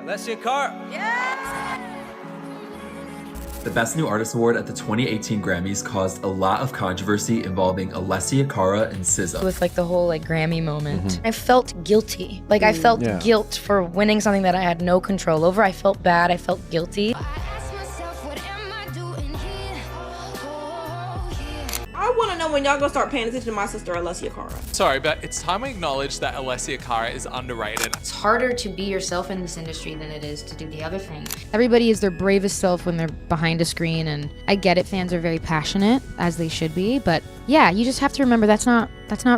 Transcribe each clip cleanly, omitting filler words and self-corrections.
Alessia Cara. The Best New Artist Award at the 2018 Grammys caused a lot of controversy involving Alessia Cara and SZA. With like the whole like Grammy moment. I felt guilty. Like I felt guilt for winning something that I had no control over. I felt bad, I felt guilty. I want to know when y'all gonna start paying attention to my sister Alessia Cara. Sorry, but it's time I acknowledge that Alessia Cara is underrated. It's harder to be yourself in this industry than it is to do the other thing. Everybody is their bravest self when they're behind a screen, and I get it, fans are very passionate, as they should be, but yeah, you just have to remember that's not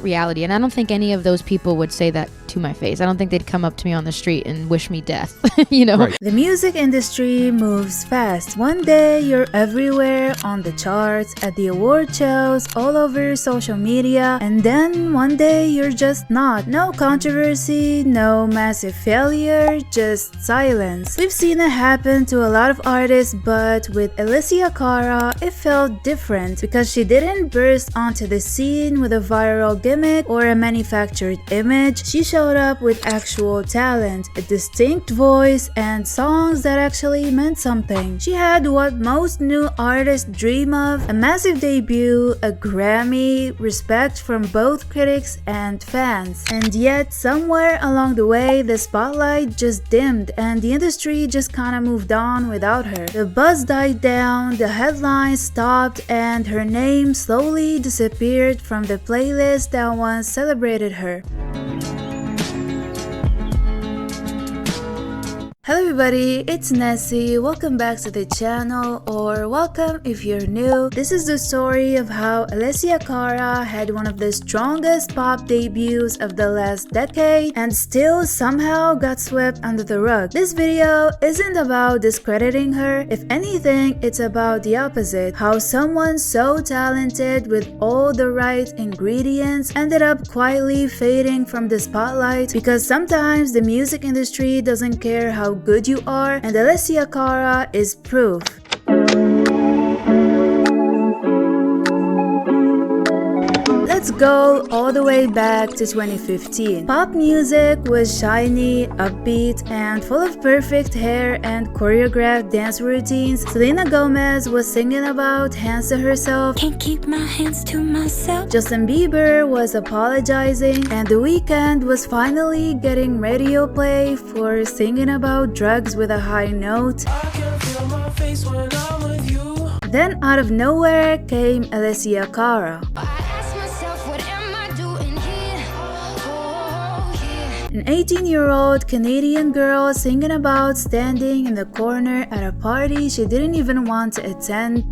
reality, and I don't think any of those people would say that to my face. I don't think they'd come up to me on the street and wish me death, you know? Right. The music industry moves fast. One day you're everywhere on the charts, at the award shows, all over social media, and then one day you're just not. No controversy, no massive failure, just silence. We've seen it happen to a lot of artists, but with Alessia Cara, it felt different because she didn't burst onto the scene with a viral gimmick or a manufactured image. She showed up with actual talent, a distinct voice, and songs that actually meant something. She had what most new artists dream of: a massive debut, a Grammy, respect from both critics and fans. And yet, somewhere along the way, the spotlight just dimmed and the industry just kinda moved on without her. The buzz died down, the headlines stopped, and her name slowly disappeared from the playlist that once celebrated her. Hello everybody, it's Nessi. Welcome back to the channel, or welcome if you're new. This is the story of how Alessia Cara had one of the strongest pop debuts of the last decade and still somehow got swept under the rug. This video isn't about discrediting her. If anything, it's about the opposite. How someone so talented with all the right ingredients ended up quietly fading from the spotlight, because sometimes the music industry doesn't care how good you are, and Alessia Cara is proof. Let's go all the way back to 2015. Pop music was shiny, upbeat, and full of perfect hair and choreographed dance routines. Selena Gomez was singing about hands to herself. Can't keep my hands to myself. Justin Bieber was apologizing, and The Weeknd was finally getting radio play for singing about drugs with a high note. I can feel my face when I'm with you. Then out of nowhere came Alessia Cara. An 18-year-old Canadian girl singing about standing in the corner at a party she didn't even want to attend.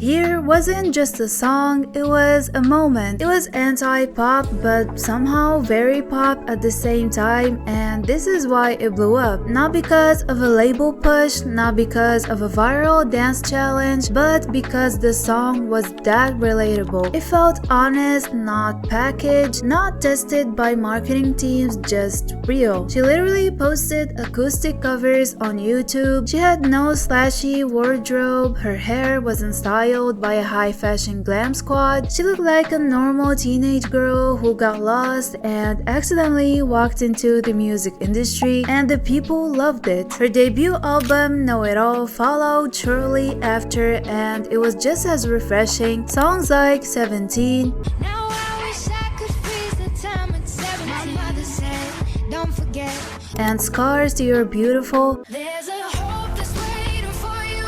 Here wasn't just a song, it was a moment. It was anti-pop, but somehow very pop at the same time, and this is why it blew up. Not because of a label push, not because of a viral dance challenge, but because the song was that relatable. It felt honest, not packaged, not tested by marketing teams, just real. She literally posted acoustic covers on YouTube. She had no slashy wardrobe, her hair wasn't styled by a high fashion glam squad. She looked like a normal teenage girl who got lost and accidentally walked into the music industry, and the people loved it. Her debut album Know It All followed shortly after, and it was just as refreshing. Songs like 17, Now I wish I could freeze the time at 17. My mother said, don't forget. and Scars to You're Beautiful There's a hope that's waiting for you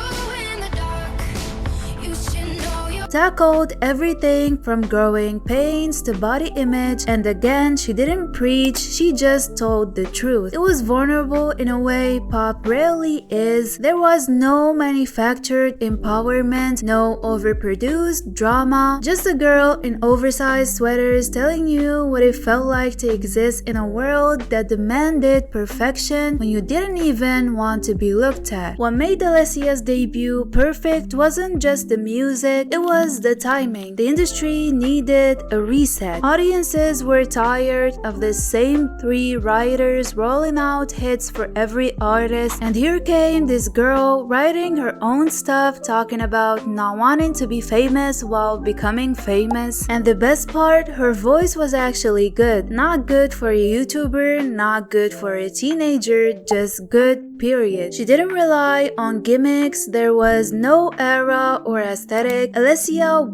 in the dark. You should know you're tackled everything from growing pains to body image, and again, she didn't preach, she just told the truth. It was vulnerable in a way pop rarely is. There was no manufactured empowerment, no overproduced drama, just a girl in oversized sweaters telling you what it felt like to exist in a world that demanded perfection when you didn't even want to be looked at. What made Alessia's debut perfect wasn't just the music, it was was the timing. The industry needed a reset. Audiences were tired of the same 3 writers rolling out hits for every artist, and here came this girl writing her own stuff, talking about not wanting to be famous while becoming famous. And the best part, her voice was actually good. Not good for a YouTuber, not good for a teenager, just good, period. She didn't rely on gimmicks, there was no era or aesthetic. Alessia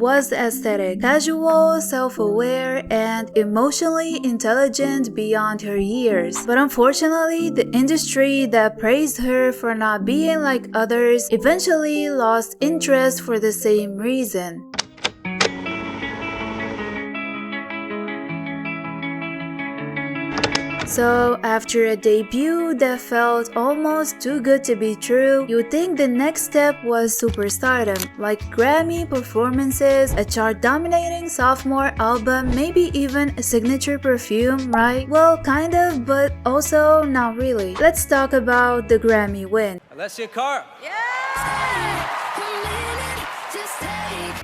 was the aesthetic, casual, self-aware, and emotionally intelligent beyond her years. But unfortunately, the industry that praised her for not being like others eventually lost interest for the same reason. So, after a debut that felt almost too good to be true, you'd think the next step was superstardom, like Grammy performances, a chart-dominating sophomore album, maybe even a signature perfume, right? Well, kind of, but also not really. Let's talk about the Grammy win. Alessia Cara.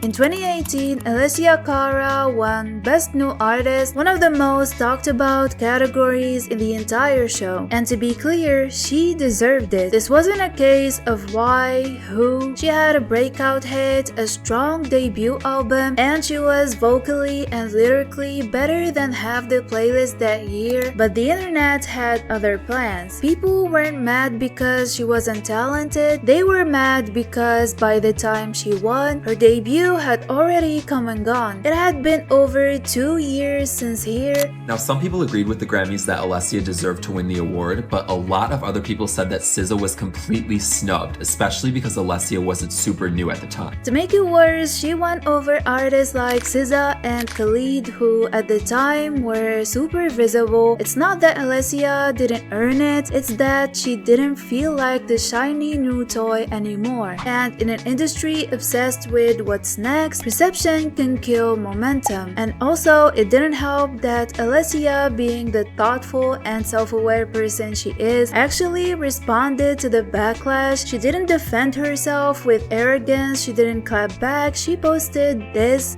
In 2018, Alessia Cara won Best New Artist, one of the most talked about categories in the entire show. And to be clear, she deserved it. This wasn't a case of why, who. She had a breakout hit, a strong debut album, and she was vocally and lyrically better than half the playlist that year. But the internet had other plans. People weren't mad because she wasn't talented, they were mad because by the time she won, her debut had already come and gone. It had been over 2 years since here. Now, some people agreed with the Grammys that Alessia deserved to win the award, but a lot of other people said that SZA was completely snubbed, especially because Alessia wasn't super new at the time. To make it worse, she won over artists like SZA and Khalid, who at the time were super visible. It's not that Alessia didn't earn it, it's that she didn't feel like the shiny new toy anymore. And in an industry obsessed with what's next, perception can kill momentum. And also, it didn't help that Alessia, being the thoughtful and self-aware person she is, actually responded to the backlash. She didn't defend herself with arrogance, she didn't clap back, she posted this.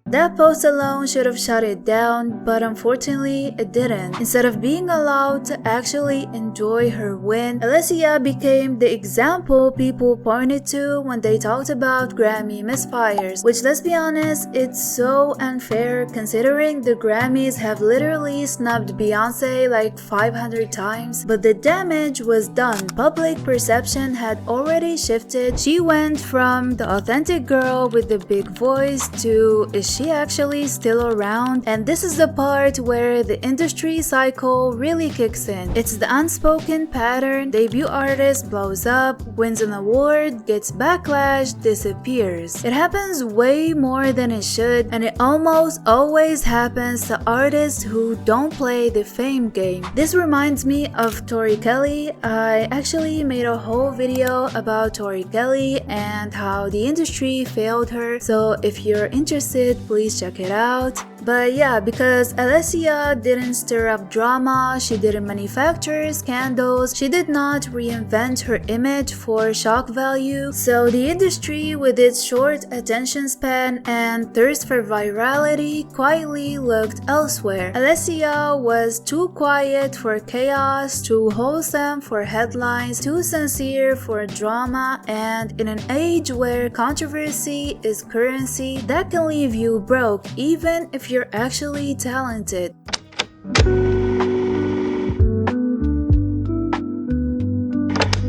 That post alone should have shut it down, but unfortunately it didn't. Instead of being allowed to actually enjoy her win, Alessia became the example people pointed to when they talked about Grammy misfires, which, let's be honest, it's so unfair considering the Grammys have literally snubbed Beyonce like 500 times. But the damage was done. Public perception had already shifted. She went from the authentic girl with the big voice to, is she actually still around? And this is the part where the industry cycle really kicks in. It's the unspoken pattern. Debut artist blows up, wins an award, gets backlash, disappears. It happens way more than it should, and it almost always happens to artists who don't play the fame game. This reminds me of Tori Kelly. I actually made a whole video about Tori Kelly and how the industry failed her, so if you're interested, please check it out. But yeah, because Alessia didn't stir up drama, she didn't manufacture scandals, she did not reinvent her image for shock value, so the industry, with its short attention span and thirst for virality, quietly looked elsewhere. Alessia was too quiet for chaos, too wholesome for headlines, too sincere for drama, and in an age where controversy is currency, that can leave you broke, even if you're actually talented.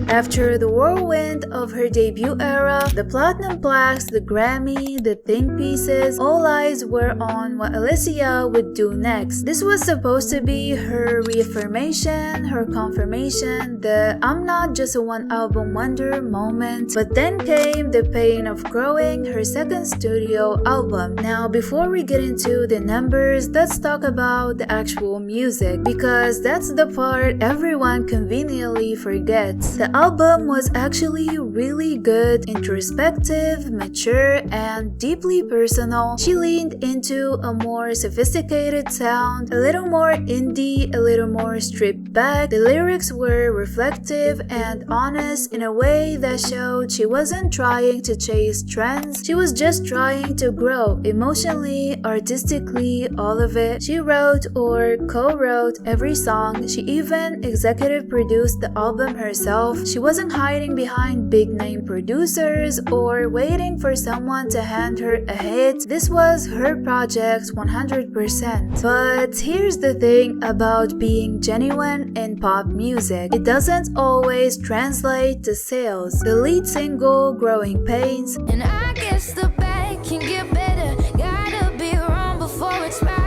After the whirlwind of her debut era, the platinum plaques, the Grammy, the think pieces, all eyes were on what Alessia would do next. This was supposed to be her reaffirmation, her confirmation, the I'm not just a one album wonder moment. But then came the pain of growing, her second studio album. Now, before we get into the numbers, let's talk about the actual music, because that's the part everyone conveniently forgets. The album was actually really good, introspective, mature, and deeply personal. She leaned into a more sophisticated sound, a little more indie, a little more stripped back. The lyrics were reflective and honest in a way that showed she wasn't trying to chase trends. She was just trying to grow emotionally, artistically, all of it. She wrote or co-wrote every song. She even executive produced the album herself. She wasn't hiding behind big name producers or waiting for someone to hand her a hit. This was her project 100%. But here's the thing about being genuine in pop music. It doesn't always translate to sales. The lead single, Growing Pains, And I guess the bad can get better. Gotta be wrong before it's right.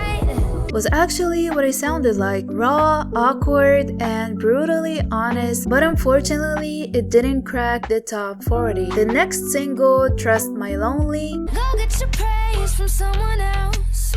was actually what it sounded like. Raw, awkward, and brutally honest, but unfortunately, it didn't crack the top 40. The next single, Trust My Lonely, Go get your praise from someone else.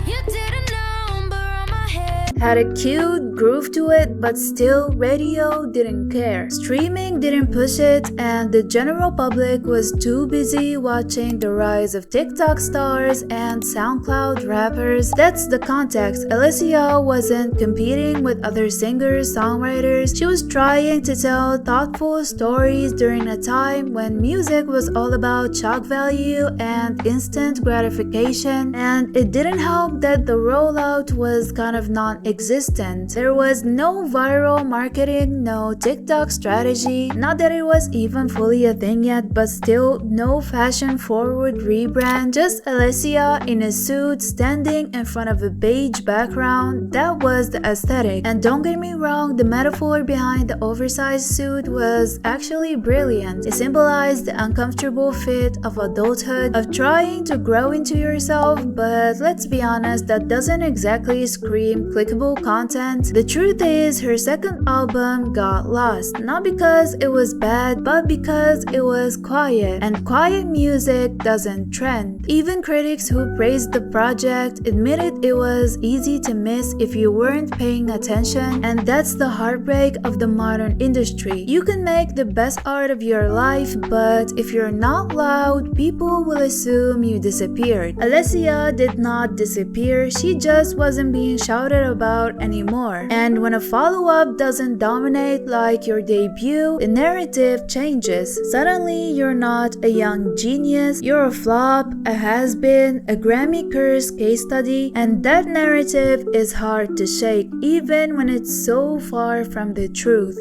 You didn't know, but on my head. had a cute groove to it, but still radio didn't care. Streaming didn't push it, and the general public was too busy watching the rise of TikTok stars and SoundCloud rappers. That's the context. Alessia wasn't competing with other singers, songwriters. She was trying to tell thoughtful stories during a time when music was all about shock value and instant gratification, and it didn't help that the rollout was kind of non-existent. There was no viral marketing, no TikTok strategy, not that it was even fully a thing yet, but still no fashion-forward rebrand, just Alessia in a suit standing in front of a beige background. That was the aesthetic. And don't get me wrong, the metaphor behind the oversized suit was actually brilliant. It symbolized the uncomfortable fit of adulthood, of trying to grow into yourself, but let's be honest, that doesn't exactly scream clickable content. The truth is, her second album got lost, not because it was bad, but because it was quiet, and quiet music doesn't trend. Even critics who praised the project admitted it was easy to miss if you weren't paying attention, and that's the heartbreak of the modern industry. You can make the best art of your life, but if you're not loud, people will assume you disappeared. Alessia did not disappear, she just wasn't being shouted about anymore. And when a follow-up doesn't dominate like your debut, the narrative changes. Suddenly, you're not a young genius, you're a flop, a has-been, a Grammy-cursed case study, and that narrative is hard to shake, even when it's so far from the truth.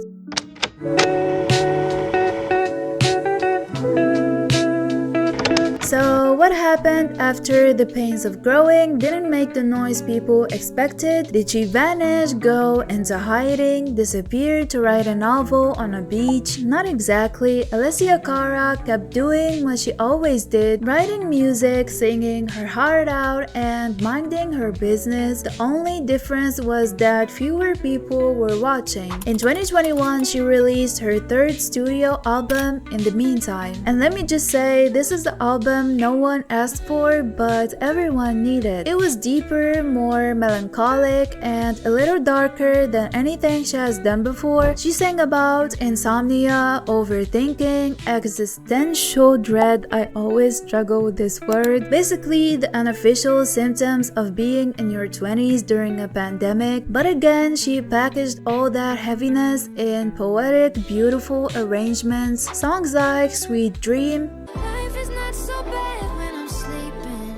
So what happened after the pains of growing didn't make the noise people expected? Did she vanish, go into hiding, disappear to write a novel on a beach? Not exactly. Alessia Cara kept doing what she always did, writing music, singing her heart out, and minding her business. The only difference was that fewer people were watching. In 2021, she released her third studio album In the Meantime. And let me just say, this is the album no one asked for, but everyone needed. It was deeper, more melancholic, and a little darker than anything she has done before. She sang about insomnia, overthinking, existential dread. I always struggle with this word. Basically, the unofficial symptoms of being in your 20s during a pandemic. But again, she packaged all that heaviness in poetic, beautiful arrangements. Songs like Sweet Dream, Life is not so bad when I'm sleeping.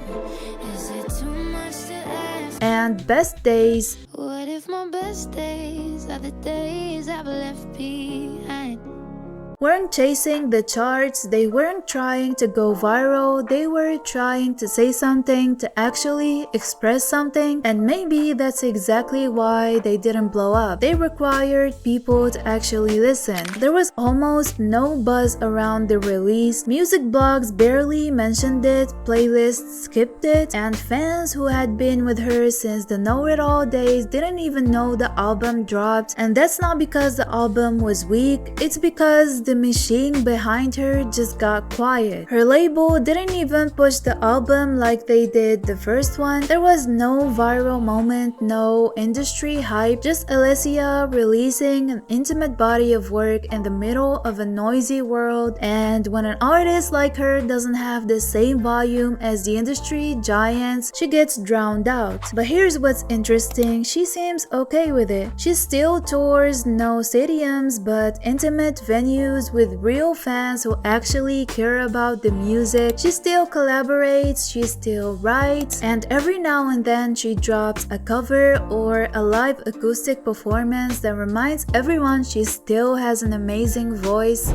Is it too much to ask? and Best Days. What if my best days are the days I've left behind? Weren't chasing the charts, they weren't trying to go viral, they were trying to say something, to actually express something, and maybe that's exactly why they didn't blow up. They required people to actually listen. There was almost no buzz around the release, music blogs barely mentioned it, playlists skipped it, and fans who had been with her since the know-it-all days didn't even know the album dropped. And that's not because the album was weak, it's because the the machine behind her just got quiet. Her label didn't even push the album like they did the first one. There was no viral moment, no industry hype, just Alessia releasing an intimate body of work in the middle of a noisy world. And when an artist like her doesn't have the same volume as the industry giants, she gets drowned out. But here's what's interesting, she seems okay with it. She still tours, no stadiums, but intimate venues with real fans who actually care about the music. She still collaborates, she still writes, and every now and then she drops a cover or a live acoustic performance that reminds everyone she still has an amazing voice.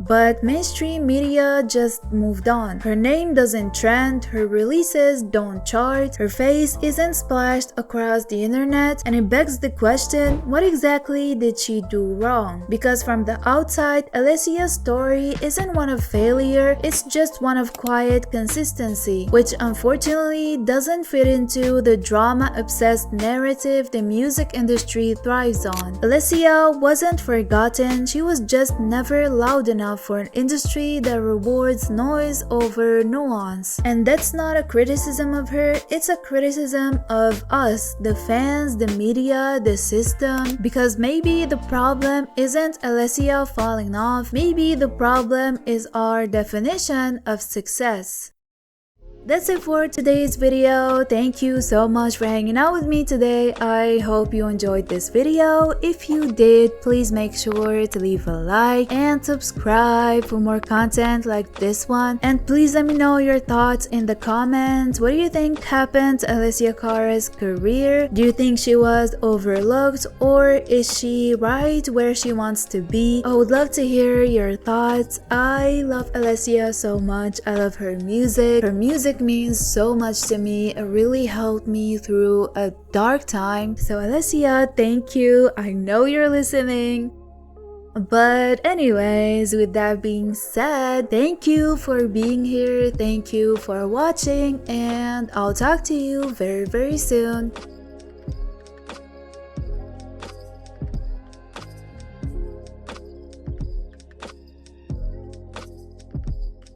But mainstream media just moved on. Her name doesn't trend, her releases don't chart, her face isn't splashed across the internet, and it begs the question, what exactly did she do wrong? Because from the outside, Alessia's story isn't one of failure, it's just one of quiet consistency, which unfortunately doesn't fit into the drama-obsessed narrative the music industry thrives on. Alessia wasn't forgotten, she was just never loud enough for an industry that rewards noise over nuance. And that's not a criticism of her, it's a criticism of us, the fans, the media, the system. Because maybe the problem isn't Alessia falling off, maybe the problem is our definition of success. That's it for today's video. Thank you so much for hanging out with me today. I hope you enjoyed this video. If you did, please make sure to leave a like and subscribe for more content like this one. And please let me know your thoughts in the comments. What do you think happened to Alessia Cara's career? Do you think she was overlooked, or is she right where she wants to be? I would love to hear your thoughts. I love Alessia so much. I love her music. Her music means so much to me. It really helped me through a dark time. So Alessia, thank you. I know you're listening. But anyways, with that being said, thank you for being here. Thank you for watching, and I'll talk to you very, very soon.